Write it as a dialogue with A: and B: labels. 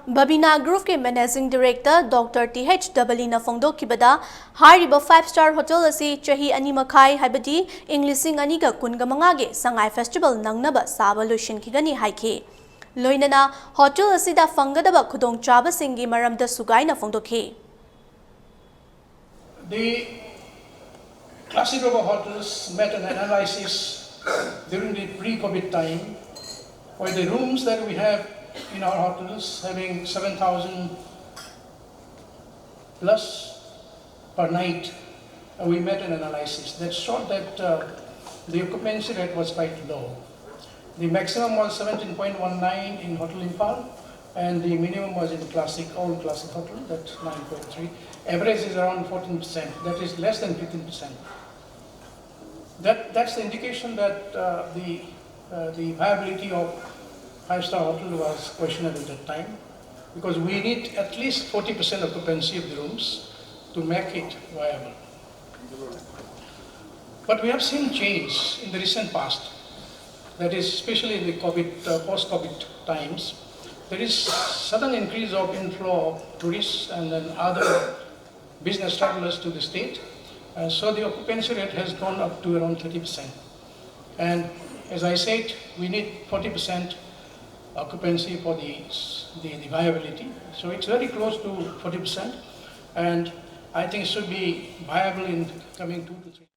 A: Babina Group के Managing Director Dr.Th.Dhabali na फोंदोखिबदा हारिबा 5-star hotel asi chahi ani makhai haibadi English ani ga kunga mangage Sangai Festival nangnaba saba loishingani haiki loinana hotel asida fangadaba khudong chaba singi maramda sugai na फोंदोखि.
B: The classic of hotels met an analysis during the pre-COVID time, where the rooms that we have in our hotels having 7,000 plus per night, we met an analysis that showed that the occupancy rate was quite low. The maximum was 17.19 in Hotel Impal, and the minimum was in all classic hotel, that's 9.3. Average is around 14%, that is less than 15%. That's the indication that the viability of 5-star hotel was questionable at that time, because we need at least 40% occupancy of the rooms to make it viable. But we have seen change in the recent past, that is especially in the post-COVID times. There is sudden increase of inflow of tourists and then other business travelers to the state. So the occupancy rate has gone up to around 30%. And as I said, we need 40% occupancy for the viability. So it's very close to 40%, and I think it should be viable in coming 2 to 3.